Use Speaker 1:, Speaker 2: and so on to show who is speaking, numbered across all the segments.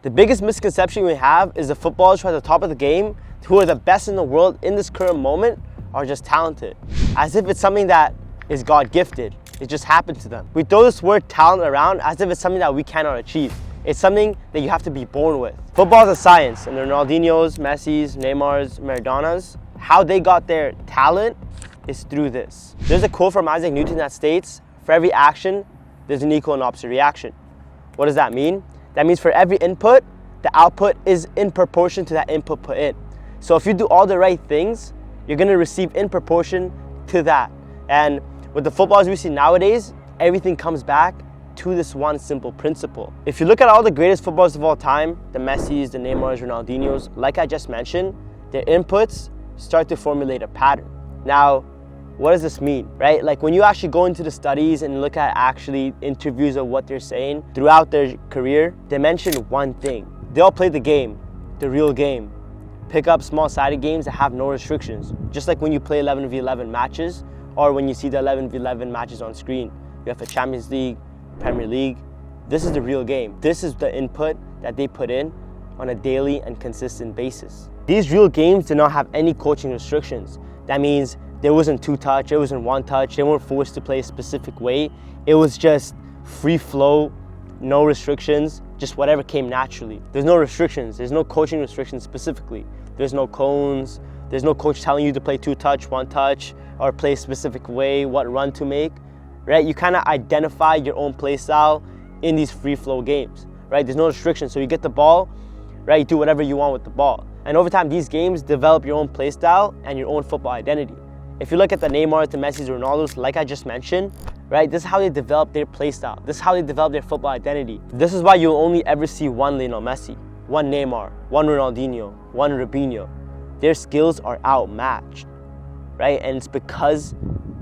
Speaker 1: The biggest misconception we have is the footballers who are at the top of the game, who are the best in the world in this current moment, are just talented. As if it's something that is God-gifted. It just happened to them. We throw this word talent around as if it's something that we cannot achieve. It's something that you have to be born with. Football is a science, and the Ronaldinhos, Messis, Neymars, Maradonas, how they got their talent is through this. There's a quote from Isaac Newton that states, "For every action, there's an equal and opposite reaction." What does that mean? That means for every input, the output is in proportion to that input put in. So if you do all the right things, you're gonna receive in proportion to that. And with the footballers we see nowadays, everything comes back to this one simple principle. If you look at all the greatest footballers of all time, the Messis, the Neymars, Ronaldinhos, like I just mentioned, their inputs start to formulate a pattern. Now, what does this mean, right? Like when you actually go into the studies and look at actually interviews of what they're saying throughout their career, they mention one thing. They all play the game, the real game. Pick up small-sided games that have no restrictions. Just like when you play 11v11 matches or when you see the 11v11 matches on screen. You have a Champions League, Premier League. This is the real game. This is the input that they put in on a daily and consistent basis. These real games did not have any coaching restrictions. That means there wasn't two touch, it wasn't one touch, they weren't forced to play a specific way. It was just free flow, no restrictions, just whatever came naturally. There's no restrictions, there's no coaching restrictions specifically. There's no cones, there's no coach telling you to play two touch, one touch, or play a specific way, what run to make, right? You kind of identify your own play style in these free flow games, right? There's no restrictions, so you get the ball, right? You do whatever you want with the ball. And over time, these games develop your own play style and your own football identity. If you look at the Neymars, the Messis, Ronaldos, like I just mentioned, right? This is how they develop their play style. This is how they develop their football identity. This is why you'll only ever see one Lionel Messi, one Neymar, one Ronaldinho, one Robinho. Their skills are outmatched, right? And it's because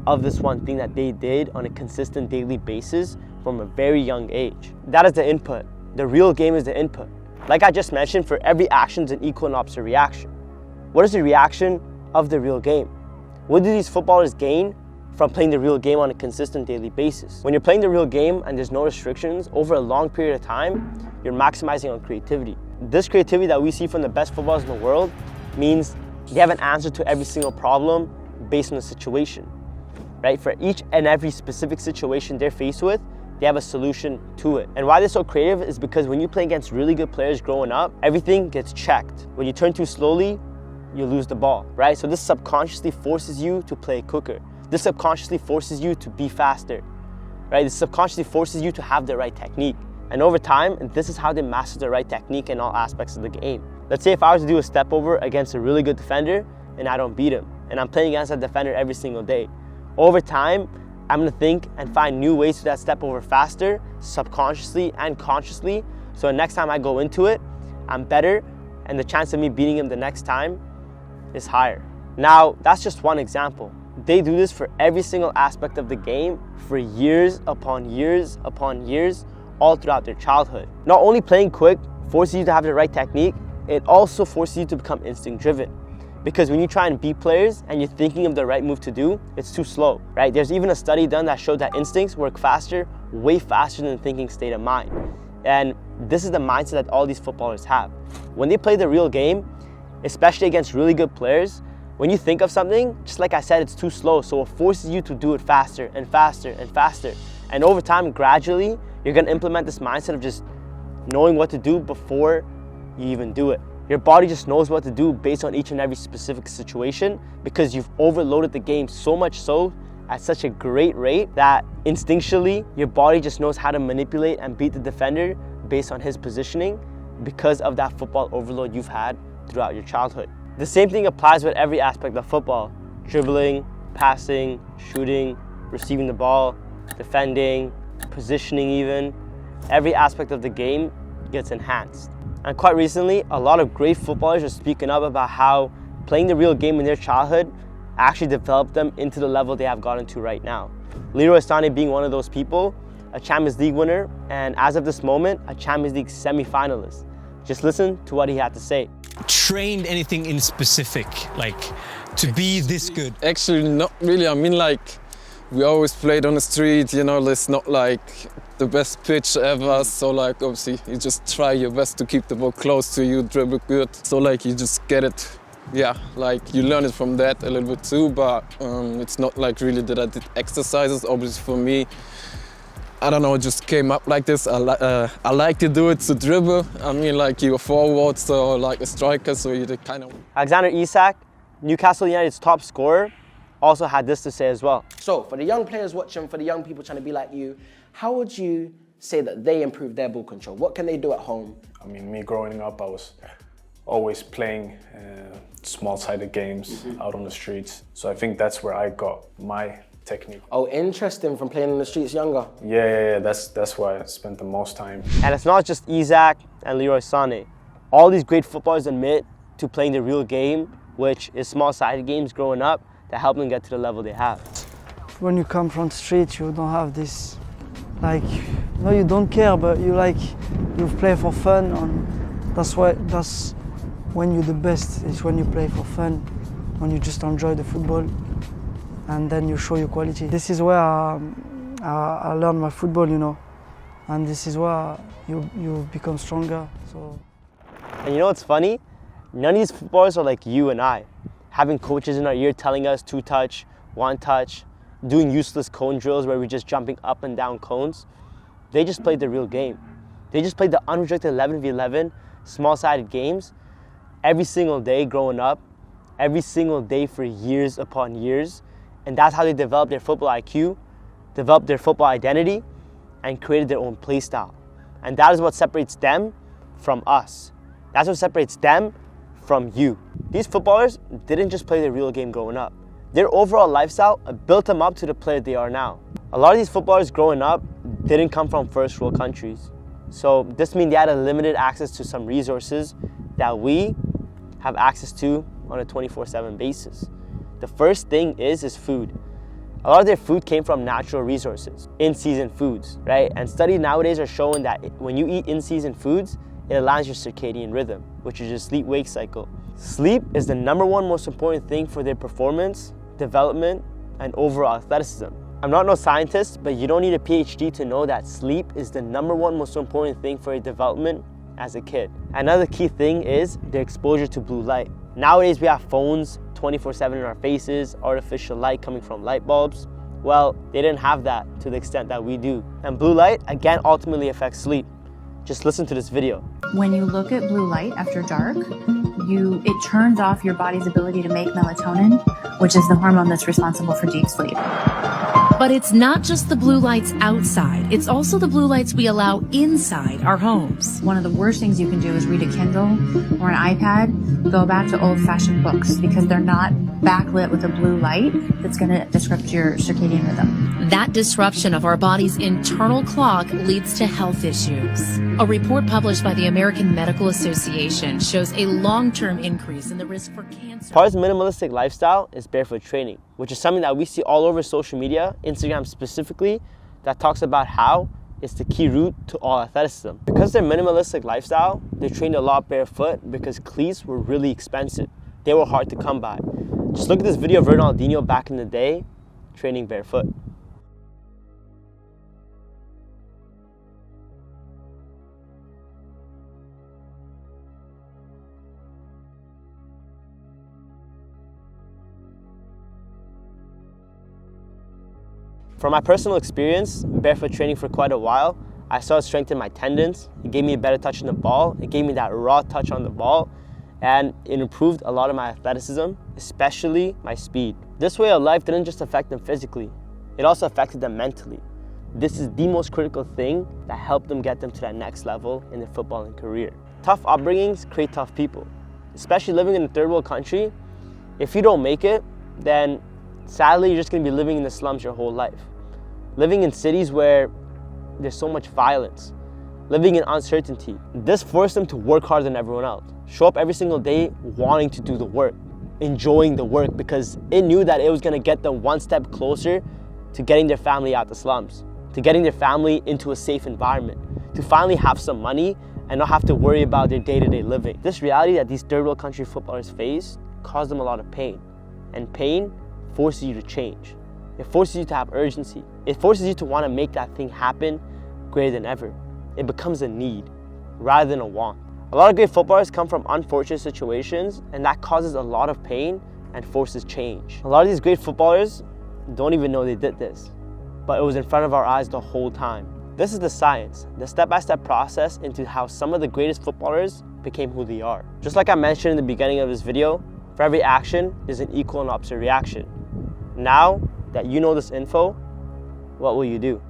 Speaker 1: of this one thing that they did on a consistent daily basis from a very young age. That is the input. The real game is the input. Like I just mentioned, for every action is an equal and opposite reaction. What is the reaction of the real game? What do these footballers gain from playing the real game on a consistent daily basis? When you're playing the real game and there's no restrictions, over a long period of time, you're maximizing on creativity. This creativity that we see from the best footballers in the world means they have an answer to every single problem based on the situation, right? For each and every specific situation they're faced with, they have a solution to it. And why they're so creative is because when you play against really good players growing up, everything gets checked. When you turn too slowly, you lose the ball, right? So this subconsciously forces you to play quicker. This subconsciously forces you to be faster, right? This subconsciously forces you to have the right technique. And over time, this is how they master the right technique in all aspects of the game. Let's say if I was to do a step over against a really good defender and I don't beat him, and I'm playing against that defender every single day. Over time, I'm gonna think and find new ways to that step over faster, subconsciously and consciously. So the next time I go into it, I'm better, and the chance of me beating him the next time is higher. Now, that's just one example. They do this for every single aspect of the game for years upon years upon years, all throughout their childhood. Not only playing quick forces you to have the right technique, it also forces you to become instinct driven. Because when you try and beat players and you're thinking of the right move to do, it's too slow, right? There's even a study done that showed that instincts work faster, way faster than the thinking state of mind. And this is the mindset that all these footballers have. When they play the real game, especially against really good players, when you think of something, just like I said, it's too slow, so it forces you to do it faster and faster and faster. And over time, gradually, you're gonna implement this mindset of just knowing what to do before you even do it. Your body just knows what to do based on each and every specific situation because you've overloaded the game so much so at such a great rate that instinctually, your body just knows how to manipulate and beat the defender based on his positioning because of that football overload you've had throughout your childhood. The same thing applies with every aspect of football: dribbling, passing, shooting, receiving the ball, defending, positioning even. Every aspect of the game gets enhanced. And quite recently, a lot of great footballers are speaking up about how playing the real game in their childhood actually developed them into the level they have gotten to right now. Leroy Sané being one of those people, a Champions League winner, and as of this moment, a Champions League semi-finalist. Just listen to what he had to say.
Speaker 2: Trained anything in specific, like to be this good?
Speaker 3: Actually, not really. I mean, like, we always played on the street, you know, it's not like the best pitch ever. So like obviously you just try your best to keep the ball close to you, dribble good. So like you just get it. Yeah, like you learn it from that a little bit too, but it's not like really that I did exercises. Obviously for me, I don't know, it just came up like this. I like to do it to dribble. I mean, like you're a forward, so like a striker, so you kind of...
Speaker 1: Alexander Isak, Newcastle United's top scorer, also had this to say as well.
Speaker 4: So for the young players watching, for the young people trying to be like you, how would you say that they improve their ball control? What can they do at home?
Speaker 5: I mean, me growing up, I was always playing small-sided games out on the streets. So I think that's where I got my technique.
Speaker 4: Oh, interesting, from playing in the streets younger.
Speaker 5: Yeah, that's where I spent the most time.
Speaker 1: And it's not just Isak and Leroy Sané. All these great footballers admit to playing the real game, which is small-sided games growing up, that help them get to the level they have.
Speaker 6: When you come from the street, you don't have this, like, no, you don't care, but you play for fun, and that's when you're the best. It's when you play for fun, when you just enjoy the football, and then you show your quality. This is where I learned my football, you know, and this is where you become stronger. So.
Speaker 1: And you know what's funny? None of these footballers are like you and I, having coaches in our ear telling us 2-touch, 1-touch, doing useless cone drills where we're just jumping up and down cones. They just played the real game. They just played the unrestricted 11v11 small-sided games every single day growing up, every single day for years upon years. And that's how they developed their football IQ, developed their football identity, and created their own play style. And that is what separates them from us. That's what separates them from you. These footballers didn't just play the real game growing up. Their overall lifestyle built them up to the player they are now. A lot of these footballers growing up didn't come from first world countries. So this means they had a limited access to some resources that we have access to on a 24/7 basis. The first thing is food. A lot of their food came from natural resources, in-season foods, right? And studies nowadays are showing that when you eat in-season foods, it aligns your circadian rhythm, which is your sleep-wake cycle. Sleep is the #1 most important thing for their performance, development, and overall athleticism. I'm not no scientist, but you don't need a PhD to know that sleep is the #1 most important thing for your development as a kid. Another key thing is the exposure to blue light. Nowadays we have phones 24/7 in our faces, artificial light coming from light bulbs. Well, they didn't have that to the extent that we do. And blue light, again, ultimately affects sleep. Just listen to this video.
Speaker 7: When you look at blue light after dark, it turns off your body's ability to make melatonin, which is the hormone that's responsible for deep sleep.
Speaker 8: But it's not just the blue lights outside, it's also the blue lights we allow inside our homes.
Speaker 7: One of the worst things you can do is read a Kindle or an iPad. Go back to old-fashioned books because they're not backlit with a blue light that's going to disrupt your circadian rhythm.
Speaker 8: That disruption of our body's internal clock leads to health issues. A report published by the American Medical Association shows a long-term increase in the risk for cancer.
Speaker 1: Part of the minimalistic lifestyle is barefoot training, which is something that we see all over social media, Instagram specifically, that talks about how it's the key route to all athleticism. Because their minimalistic lifestyle, they trained a lot barefoot because cleats were really expensive. They were hard to come by. Just look at this video of Ronaldinho back in the day, training barefoot. From my personal experience, barefoot training for quite a while, I saw it strengthen my tendons. It gave me a better touch on the ball. It gave me that raw touch on the ball. And it improved a lot of my athleticism, especially my speed. This way of life didn't just affect them physically, it also affected them mentally. This is the most critical thing that helped them get them to that next level in their footballing career. Tough upbringings create tough people. Especially living in a third world country, if you don't make it, then sadly you're just gonna be living in the slums your whole life. Living in cities where there's so much violence, living in uncertainty. This forced them to work harder than everyone else. Show up every single day wanting to do the work, enjoying the work, because it knew that it was gonna get them one step closer to getting their family out the slums, to getting their family into a safe environment, to finally have some money and not have to worry about their day-to-day living. This reality that these third world country footballers face caused them a lot of pain, and pain forces you to change. It forces you to have urgency. It forces you to want to make that thing happen greater than ever. It becomes a need rather than a want. A lot of great footballers come from unfortunate situations, and that causes a lot of pain and forces change. A lot of these great footballers don't even know they did this, but it was in front of our eyes the whole time. This is the science, the step-by-step process into how some of the greatest footballers became who they are. Just like I mentioned in the beginning of this video, for every action, there's an equal and opposite reaction. Now that you know this info, what will you do?